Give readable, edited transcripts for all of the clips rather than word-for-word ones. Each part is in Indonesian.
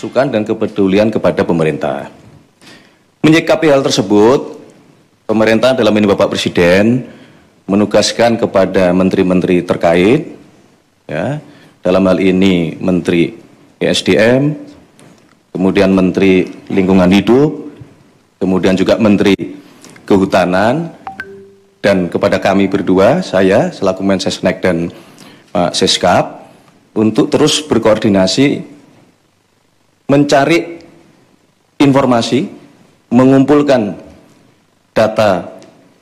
masukan dan kepedulian kepada pemerintah. Menyikapi hal tersebut, pemerintah dalam ini Bapak Presiden menugaskan kepada menteri-menteri terkait, ya, dalam hal ini Menteri ESDM, kemudian Menteri Lingkungan Hidup, kemudian juga Menteri Kehutanan, dan kepada kami berdua, saya selaku Mensesnek dan Pak Seskap, untuk terus berkoordinasi mencari informasi, mengumpulkan data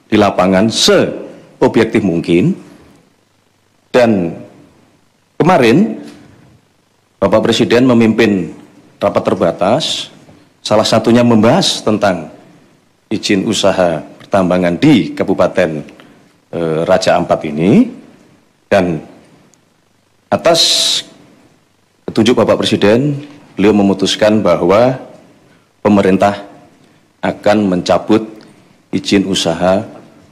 di lapangan seobjektif mungkin. Dan kemarin Bapak Presiden memimpin rapat terbatas, salah satunya membahas tentang izin usaha pertambangan di Kabupaten Raja Ampat ini, dan atas petunjuk Bapak Presiden, beliau memutuskan bahwa pemerintah akan mencabut izin usaha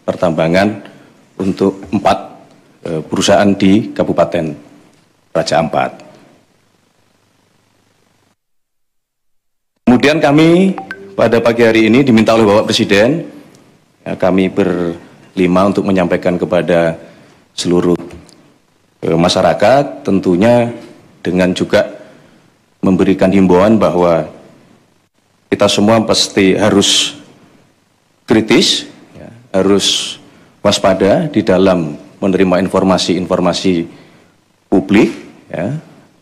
pertambangan untuk 4 perusahaan di Kabupaten Raja Ampat. Kemudian kami pada pagi hari ini diminta oleh Bapak Presiden, ya, kami berlima untuk menyampaikan kepada seluruh masyarakat, tentunya dengan juga memberikan himbauan bahwa kita semua pasti harus kritis, ya, harus waspada di dalam menerima informasi-informasi publik, ya.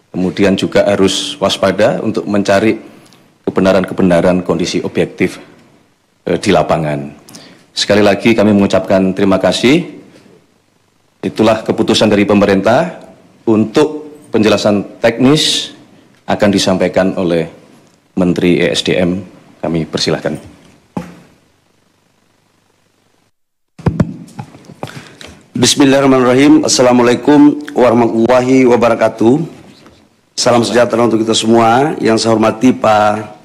Kemudian juga harus waspada untuk mencari kebenaran-kebenaran kondisi objektif di lapangan. Sekali lagi kami mengucapkan terima kasih. Itulah keputusan dari pemerintah. Untuk penjelasan teknis akan disampaikan oleh Menteri ESDM. Kami persilahkan. Bismillahirrahmanirrahim. Assalamualaikum warahmatullahi wabarakatuh. Salam sejahtera untuk kita semua. Yang saya hormati Pak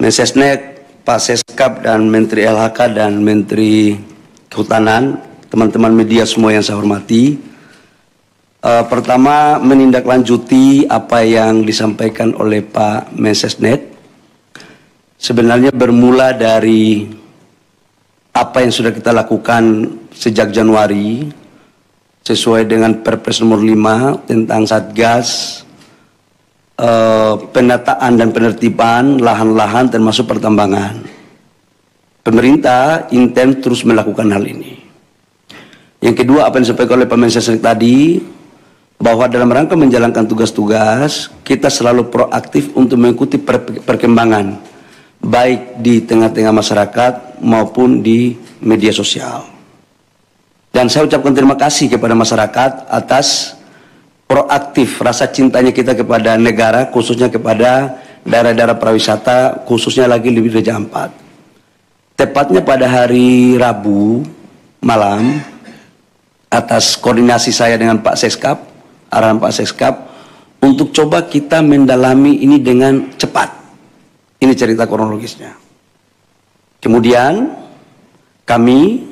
Mensesnek, Pak Seskap, dan Menteri LHK dan Menteri Kehutanan, teman-teman media semua yang saya hormati. Pertama, menindaklanjuti apa yang disampaikan oleh Pak Mensesnek. Sebenarnya bermula dari apa yang sudah kita lakukan sejak Januari, sesuai dengan Perpres nomor 5 tentang Satgas, penataan dan penertiban lahan-lahan termasuk pertambangan. Pemerintah intens terus melakukan hal ini. Yang kedua, apa yang disampaikan oleh Pak Mensesnek tadi, bahwa dalam rangka menjalankan tugas-tugas, kita selalu proaktif untuk mengikuti perkembangan, baik di tengah-tengah masyarakat maupun di media sosial. Dan saya ucapkan terima kasih kepada masyarakat atas proaktif rasa cintanya kita kepada negara, khususnya kepada daerah-daerah pariwisata, khususnya lagi di Raja Ampat. Tepatnya pada hari Rabu malam, atas koordinasi saya dengan Pak Seskap, arahan Pak Seskap, untuk coba kita mendalami ini dengan cepat. Ini cerita kronologisnya. Kemudian kami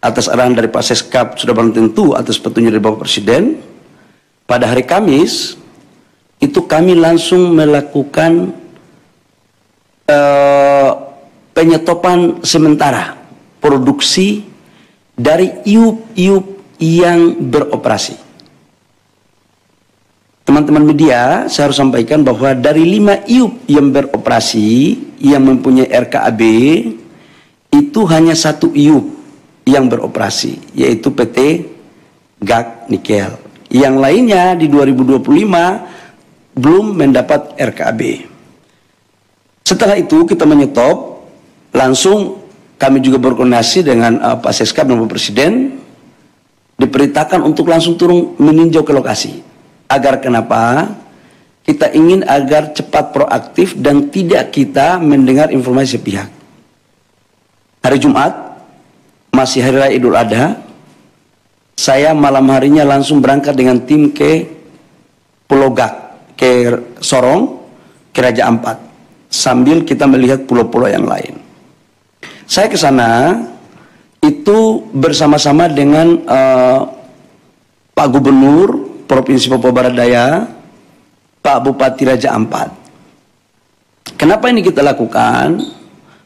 atas arahan dari Pak Seskap, sudah barang tentu atas petunjuk dari Bapak Presiden, pada hari Kamis itu kami langsung melakukan penyetopan sementara produksi dari iup-iup yang beroperasi. Teman-teman media, saya harus sampaikan bahwa dari 5 iup yang beroperasi, yang mempunyai RKAB, itu hanya 1 iup yang beroperasi, yaitu PT GAK Nikel. Yang lainnya di 2025 belum mendapat RKAB. Setelah itu kita menyetop, langsung kami juga berkoordinasi dengan Pak Seskap dan Bapak Presiden, diperintahkan untuk langsung turun meninjau ke lokasi. Agar kenapa? Kita ingin agar cepat proaktif dan tidak kita mendengar informasi sepihak. Hari Jumat, masih Hari Raya Idul Adha, saya malam harinya langsung berangkat dengan tim ke Pulau Gak, ke Sorong, ke Raja Ampat, sambil kita melihat pulau-pulau yang lain. Saya ke sana itu bersama-sama dengan Pak Gubernur Provinsi Papua Barat Daya, Pak Bupati Raja Ampat. Kenapa ini kita lakukan?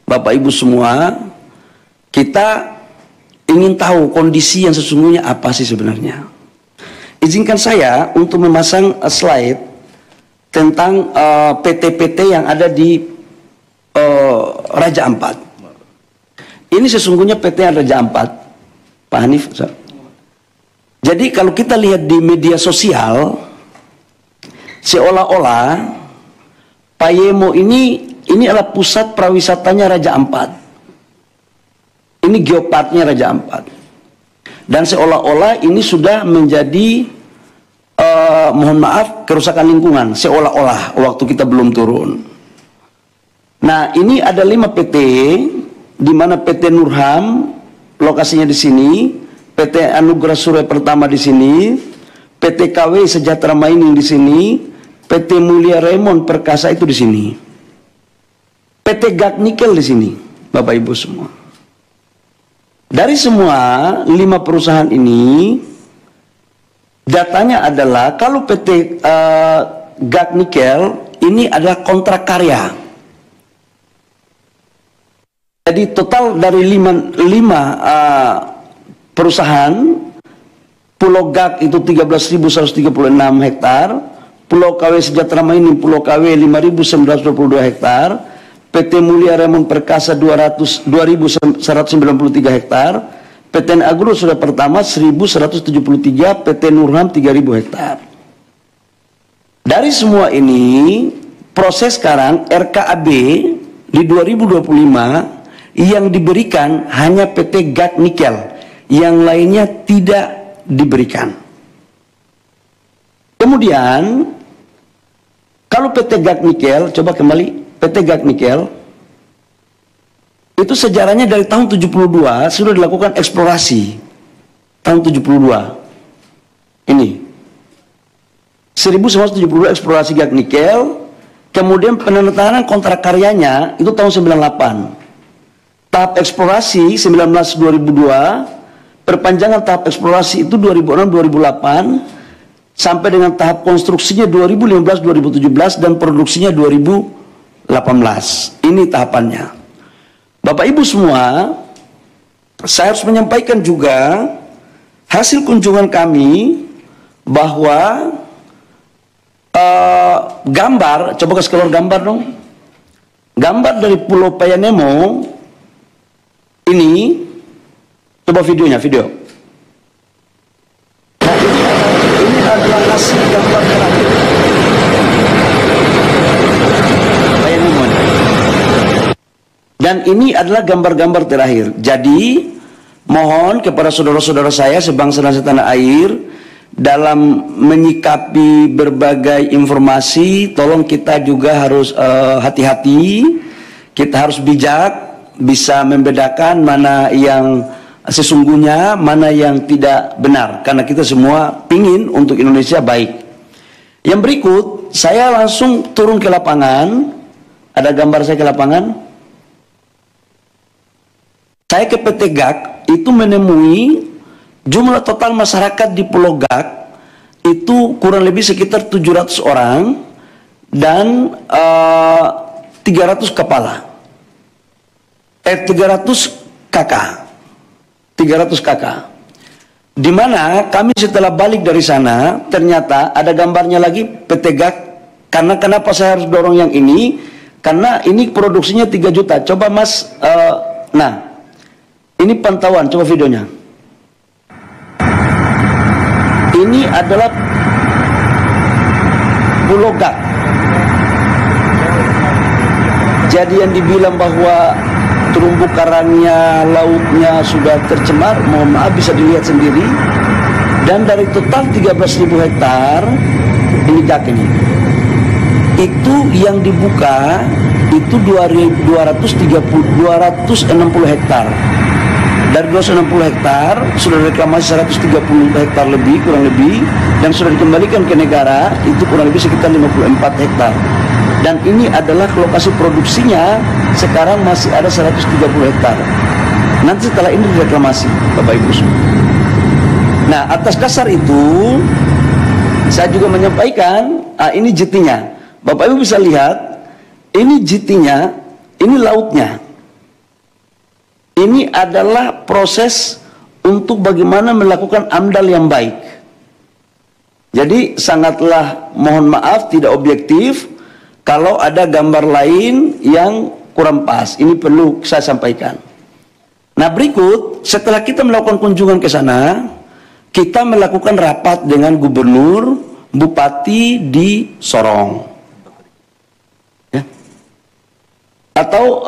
Bapak Ibu semua, kita ingin tahu kondisi yang sesungguhnya apa sih sebenarnya. Izinkan saya untuk memasang slide tentang PT-PT yang ada di Raja Ampat. Ini sesungguhnya PT Raja Ampat, Pak Hanif. Jadi kalau kita lihat di media sosial, seolah-olah Payemo ini adalah pusat prawisatanya Raja Ampat. Ini geoparknya Raja Ampat. Dan seolah-olah ini sudah menjadi mohon maaf, kerusakan lingkungan. Seolah-olah waktu kita belum turun. Nah, ini ada 5 PT, di mana PT Nurham lokasinya di sini, PT Anugerah Surya Pertama di sini, PT KW Sejahtera Mining di sini, PT Mulia Raymond Perkasa itu di sini, PT Gag Nikel di sini, Bapak Ibu semua. Dari semua 5 perusahaan ini, datanya adalah kalau PT Gag Nikel ini adalah kontrak karya. Jadi total dari 5 perusahaan, Pulau Gag itu 13.136 hektar, Pulau KW Sejahtera Mining, Pulau KW 5.922 hektar, PT Mulia Raymond Perkasa 2.193 hektar, PT Agro Surya Pertama 1.173, PT Nurham 3.000 hektar. Dari semua ini, proses sekarang RKAB di 2025 yang diberikan hanya PT Gag Nikel, yang lainnya tidak diberikan. Kemudian, kalau PT Gag Nikel, coba kembali, PT Gag Nikel, itu sejarahnya dari tahun 72 sudah dilakukan eksplorasi. Tahun 72. Ini. 1972 eksplorasi Gag Nikel, kemudian penandatanganan kontrak karyanya itu tahun 98. Tahap eksplorasi 2002, perpanjangan tahap eksplorasi itu 2006-2008, sampai dengan tahap konstruksinya 2015-2017 dan produksinya 2018. Ini tahapannya. Bapak Ibu semua, saya harus menyampaikan juga hasil kunjungan kami bahwa gambar, coba kasih keluar gambar dong. Gambar dari Pulau Payanemo ini, coba videonya, video. Nah, ini adalah hasil gambar terakhir. Dan ini adalah gambar-gambar terakhir. Jadi, mohon kepada saudara-saudara saya sebangsa dan setanah air, dalam menyikapi berbagai informasi, tolong kita juga harus hati-hati, kita harus bijak, bisa membedakan mana yang sesungguhnya, mana yang tidak benar, karena kita semua pingin untuk Indonesia baik. Yang berikut, saya langsung turun ke lapangan. Ada gambar saya ke lapangan. Saya ke PT Gag itu menemui jumlah total masyarakat di Pulau Gag itu kurang lebih sekitar 700 orang dan 300 kepala. 300 kakak, 300 kakak. Di mana kami setelah balik dari sana, ternyata ada gambarnya lagi PT Gag. Karena kenapa saya harus dorong yang ini? Karena ini produksinya 3 juta. Coba Mas, nah, ini pantauan, coba videonya. Ini adalah Pulau Gag. Jadi yang dibilang bahwa terumbu karangnya, lautnya sudah tercemar, mohon maaf bisa dilihat sendiri. Dan dari total 13.000 hektar, ini Gag ini, itu yang dibuka itu 260 hektar. Dari 260 hektar sudah reklamasi 130 hektar lebih, kurang lebih, dan sudah dikembalikan ke negara itu kurang lebih sekitar 54 hektar. Dan ini adalah lokasi produksinya sekarang masih ada 130 hektar. Nanti setelah ini direklamasi, Bapak Ibu semua. Nah, atas dasar itu saya juga menyampaikan, ini JT-nya. Bapak Ibu bisa lihat, ini GT-nya, ini lautnya. Ini adalah proses untuk bagaimana melakukan AMDAL yang baik. Jadi sangatlah mohon maaf tidak objektif kalau ada gambar lain yang kurang pas. Ini perlu saya sampaikan. Nah berikut, setelah kita melakukan kunjungan ke sana, kita melakukan rapat dengan gubernur, bupati di Sorong. Ya. Atau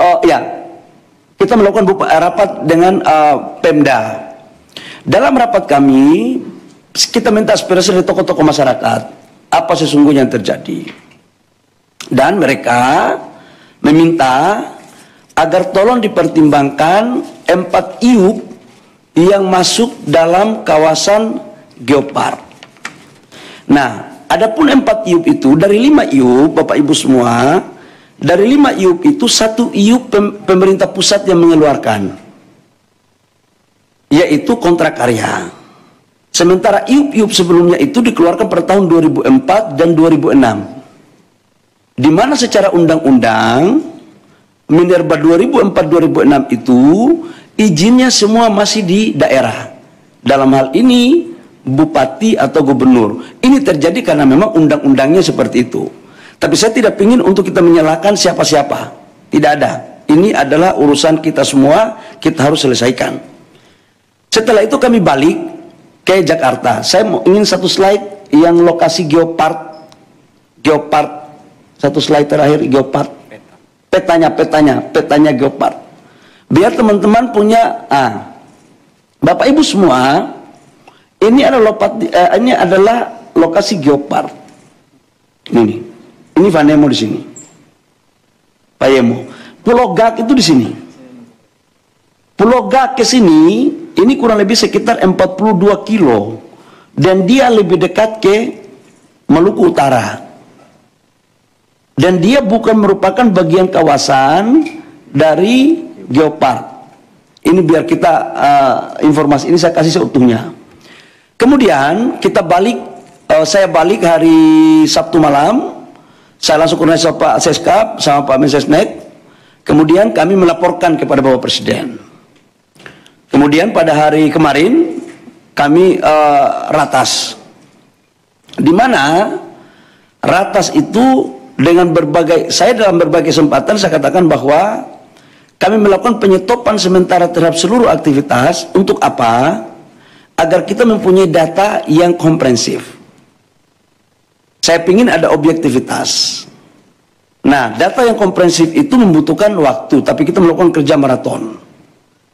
kita melakukan rapat dengan Pemda. Dalam rapat kami, kita minta aspirasi dari tokoh-tokoh masyarakat, apa sesungguhnya yang terjadi. Dan mereka meminta agar tolong dipertimbangkan 4 IUP yang masuk dalam kawasan geopark. Nah, adapun 4 IUP itu, dari 5 IUP, Bapak Ibu semua, dari 5 IUP itu 1 IUP pemerintah pusat yang mengeluarkan, yaitu kontrak karya. Sementara IUP-IUP sebelumnya itu dikeluarkan pada tahun 2004 dan 2006. Di mana secara undang-undang Minerba 2004-2006 itu izinnya semua masih di daerah. Dalam hal ini bupati atau gubernur. Ini terjadi karena memang undang-undangnya seperti itu. Tapi saya tidak ingin untuk kita menyalahkan siapa-siapa. Tidak ada. Ini adalah urusan kita semua, kita harus selesaikan. Setelah itu kami balik ke Jakarta. Saya ingin satu slide yang lokasi geopark. Satu slide terakhir geopark. Petanya geopark. Biar teman-teman punya, Bapak Ibu semua, ini adalah lokasi geopark. Ini Vanemo di sini. Payemo. Pulau Gak itu di sini. Pulau Gak ke sini, ini kurang lebih sekitar 42 kilo. Dan dia lebih dekat ke Maluku Utara. Dan dia bukan merupakan bagian kawasan dari geopark. Ini biar kita informasi ini saya kasih seutuhnya. Kemudian kita balik, saya balik hari Sabtu malam. Saya langsung koordinasi sama Pak Seskap sama Pak Mensesnek. Kemudian kami melaporkan kepada Bapak Presiden. Kemudian pada hari kemarin kami ratas. Di mana ratas itu dengan saya dalam berbagai kesempatan saya katakan bahwa kami melakukan penyetopan sementara terhadap seluruh aktivitas. Untuk apa? Agar kita mempunyai data yang komprehensif. Saya ingin ada objektivitas. Nah, data yang komprehensif itu membutuhkan waktu, tapi kita melakukan kerja maraton.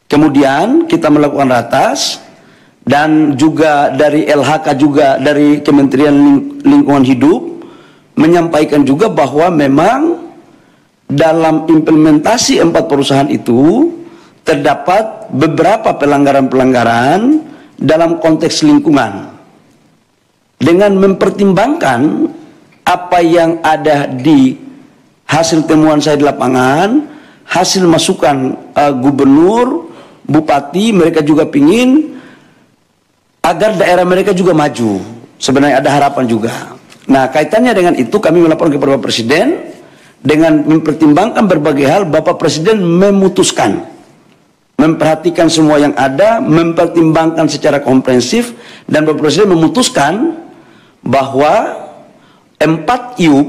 Kemudian kita melakukan ratas, dan juga dari LHK juga dari Kementerian Lingkungan Hidup menyampaikan juga bahwa memang dalam implementasi 4 perusahaan itu terdapat beberapa pelanggaran-pelanggaran dalam konteks lingkungan. Dengan mempertimbangkan apa yang ada di hasil temuan saya di lapangan, hasil masukan gubernur, bupati, mereka juga pingin agar daerah mereka juga maju. Sebenarnya ada harapan juga. Nah, kaitannya dengan itu kami melaporkan kepada Bapak Presiden. Dengan mempertimbangkan berbagai hal, Bapak Presiden memutuskan, memperhatikan semua yang ada, mempertimbangkan secara komprehensif, dan Bapak Presiden memutuskan bahwa 4 IUP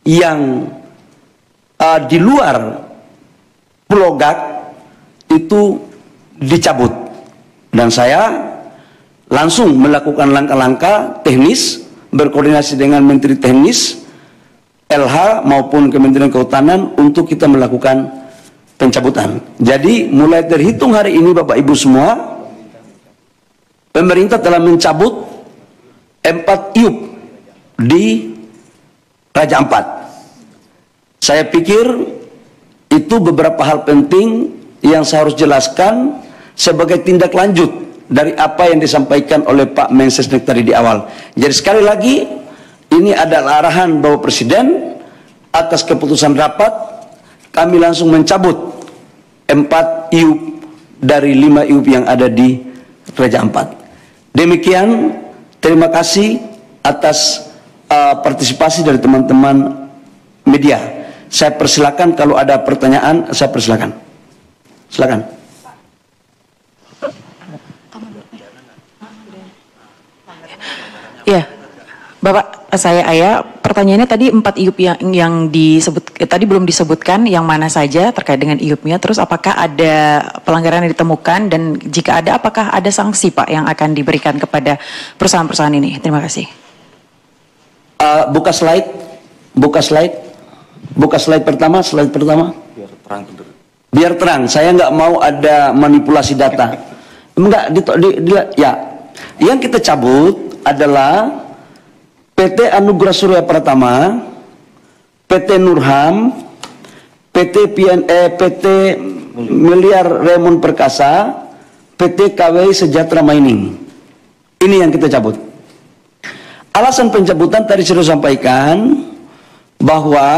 yang di luar Pulau Gak itu dicabut. Dan saya langsung melakukan langkah-langkah teknis, berkoordinasi dengan Menteri Teknis, LH maupun Kementerian Kehutanan untuk kita melakukan pencabutan. Jadi mulai terhitung hari ini Bapak Ibu semua, pemerintah telah mencabut 4 IUP di Raja Ampat. Saya pikir itu beberapa hal penting yang saya harus jelaskan sebagai tindak lanjut dari apa yang disampaikan oleh Pak Mensesnek tadi di awal. Jadi sekali lagi, ini adalah arahan Bapak Presiden. Atas keputusan rapat, kami langsung mencabut 4 IUP dari 5 IUP yang ada di Raja Ampat. Demikian, terima kasih atas partisipasi dari teman-teman media. Saya persilakan kalau ada pertanyaan, saya persilakan. Silakan. Ya, Bapak, saya Aya. Pertanyaannya tadi 4 IUP yang disebut tadi belum disebutkan yang mana saja terkait dengan IUP-nya. Terus apakah ada pelanggaran yang ditemukan dan jika ada, apakah ada sanksi Pak yang akan diberikan kepada perusahaan-perusahaan ini? Terima kasih. Buka slide pertama. Biar terang bener. Biar terang. Saya nggak mau ada manipulasi data. Enggak, ya. Yang kita cabut adalah PT Anugerah Surya Pratama, PT Nurham, PT Miliar Raymond Perkasa, PT KW Sejahtera Mining. Ini yang kita cabut. Alasan pencabutan tadi sudah sampaikan bahwa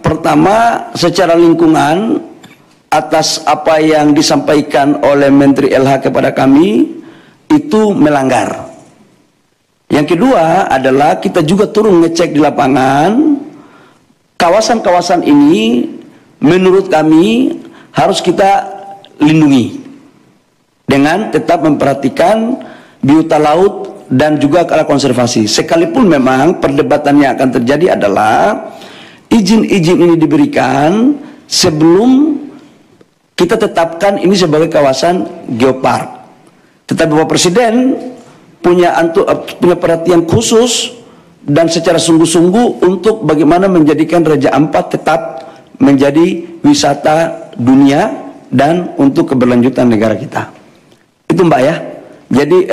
pertama secara lingkungan atas apa yang disampaikan oleh Menteri LH kepada kami itu melanggar. Yang kedua adalah kita juga turun ngecek di lapangan, kawasan-kawasan ini menurut kami harus kita lindungi dengan tetap memperhatikan biota laut dan juga kala konservasi. Sekalipun memang perdebatannya akan terjadi adalah izin-izin ini diberikan sebelum kita tetapkan ini sebagai kawasan geopark. Tetapi Bapak Presiden punya perhatian khusus dan secara sungguh-sungguh untuk bagaimana menjadikan Raja Ampat tetap menjadi wisata dunia dan untuk keberlanjutan negara kita. Itu Mbak ya. Jadi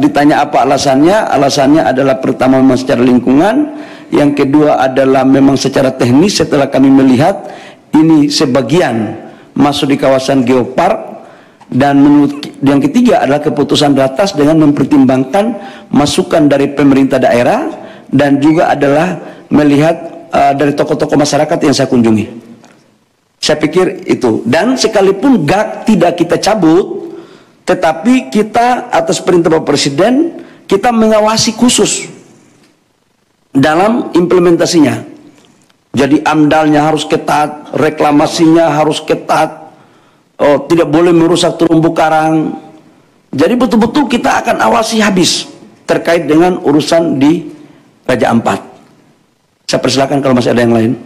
ditanya apa alasannya? Alasannya adalah pertama memang secara lingkungan, yang kedua adalah memang secara teknis setelah kami melihat ini sebagian masuk di kawasan geopark. Dan menurut yang ketiga adalah keputusan ratas dengan mempertimbangkan masukan dari pemerintah daerah dan juga adalah melihat dari tokoh-tokoh masyarakat yang saya kunjungi. Saya pikir itu. Dan sekalipun GAK tidak kita cabut, tetapi kita atas perintah Bapak Presiden kita mengawasi khusus dalam implementasinya. Jadi AMDALnya harus ketat, reklamasinya harus ketat. Tidak boleh merusak terumbu karang. Jadi betul-betul kita akan awasi habis terkait dengan urusan di Raja Ampat. Saya persilakan kalau masih ada yang lain.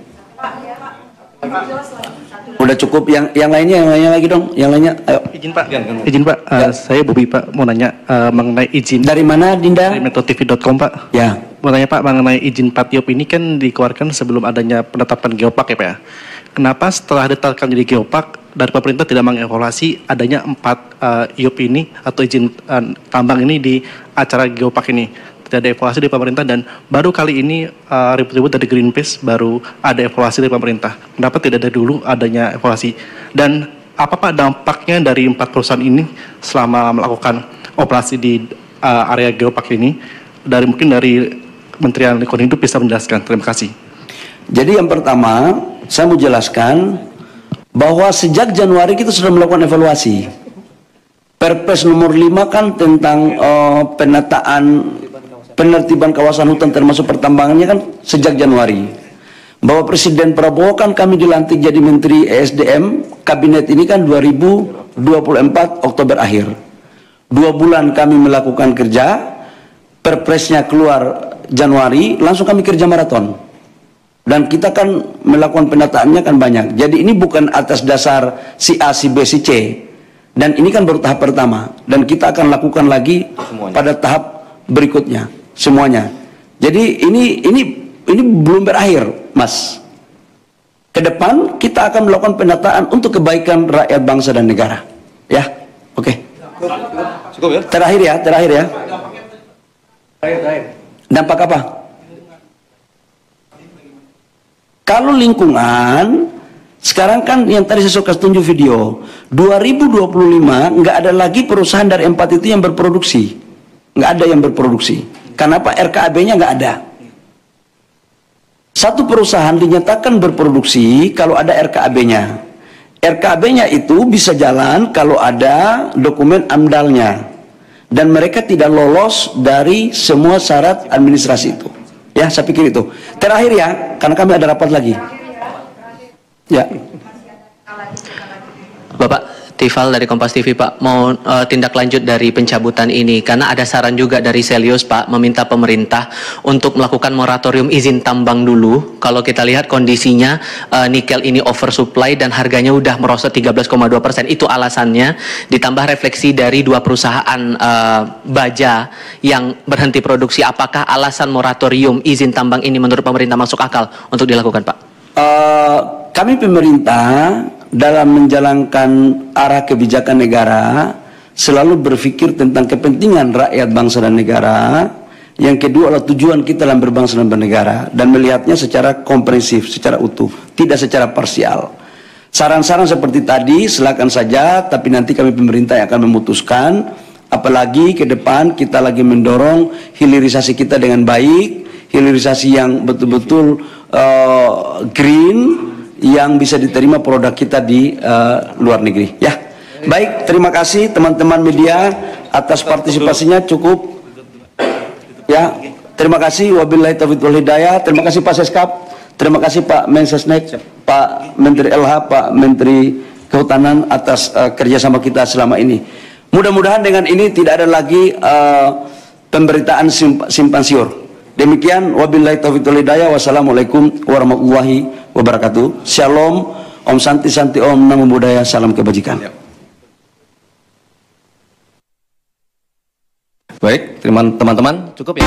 Udah cukup, yang lainnya lagi dong, yang lainnya. Ayo. Izin Pak, saya Bobi Pak, mau nanya mengenai izin. Dari mana Dinda? Dari metrotv.com Pak. Ya. Mau tanya Pak mengenai izin Patiop ini kan dikeluarkan sebelum adanya penetapan geopark ya Pak ya. Kenapa setelah ditetapkan jadi geopark dari pemerintah tidak mengevaluasi adanya 4 IUP ini atau izin tambang ini di acara geopark ini? Tidak ada evaluasi dari pemerintah dan baru kali ini ribut-ribut dari Greenpeace baru ada evaluasi dari pemerintah. Kenapa tidak dari dulu adanya evaluasi? Dan apa Pak dampaknya dari 4 perusahaan ini selama melakukan operasi di area geopark ini? Mungkin dari Kementerian Lingkungan Hidup bisa menjelaskan. Terima kasih. Jadi yang pertama, saya mau jelaskan bahwa sejak Januari kita sudah melakukan evaluasi. Perpres nomor 5 kan tentang penertiban kawasan hutan termasuk pertambangannya kan sejak Januari. Bapak Presiden Prabowo kan kami dilantik jadi Menteri ESDM, kabinet ini kan 2024 Oktober akhir. 2 bulan kami melakukan kerja, perpresnya keluar Januari, langsung kami kerja maraton. Dan kita kan melakukan penataannya kan banyak. Jadi ini bukan atas dasar si A, si B, si C. Dan ini kan baru tahap pertama. Dan kita akan lakukan lagi semuanya pada tahap berikutnya. Semuanya. Jadi ini belum berakhir, Mas. Ke depan kita akan melakukan penataan untuk kebaikan rakyat bangsa dan negara. Ya, oke. Cukup ya? Terakhir ya. Terakhir. Dampak apa? Kalau lingkungan, sekarang kan yang tadi saya suka tunjuk video, 2025 nggak ada lagi perusahaan dari 4 itu yang berproduksi. Nggak ada yang berproduksi. Kenapa? RKAB-nya nggak ada. Satu perusahaan dinyatakan berproduksi kalau ada RKAB-nya. RKAB-nya itu bisa jalan kalau ada dokumen AMDAL-nya. Dan mereka tidak lolos dari semua syarat administrasi itu. Ya, saya pikir itu. Terakhir ya, karena kami ada rapat lagi. Ya. Bapak Tifal dari Kompas TV, Pak, mau tindak lanjut dari pencabutan ini karena ada saran juga dari Selius, Pak, meminta pemerintah untuk melakukan moratorium izin tambang dulu. Kalau kita lihat kondisinya nikel ini oversupply dan harganya udah merosot 13,2%. Itu alasannya, ditambah refleksi dari dua perusahaan baja yang berhenti produksi. Apakah alasan moratorium izin tambang ini menurut pemerintah masuk akal untuk dilakukan, Pak? Kami pemerintah dalam menjalankan arah kebijakan negara selalu berpikir tentang kepentingan rakyat bangsa dan negara. Yang kedua adalah tujuan kita dalam berbangsa dan bernegara dan melihatnya secara komprehensif, secara utuh, tidak secara parsial. Saran-saran seperti tadi silakan saja, tapi nanti kami pemerintah yang akan memutuskan. Apalagi ke depan kita lagi mendorong hilirisasi kita dengan baik, hilirisasi yang betul-betul green, yang bisa diterima produk kita di luar negeri. Ya, baik. Terima kasih teman-teman media atas partisipasinya. Cukup. Ya, terima kasih. Wabillahi taufiq wal hidayah. Terima kasih Pak Seskap. Terima kasih Pak Mensesnek, Pak Menteri LH, Pak Menteri Kehutanan atas kerjasama kita selama ini. Mudah-mudahan dengan ini tidak ada lagi pemberitaan simpang siur. Demikian, wabillahi taufiq wal hidayah. Wassalamualaikum warahmatullahi wabarakatuh. Shalom, Om Santi Santi Om, Namo Buddhaya, salam kebajikan. Baik, teman-teman, cukup ya.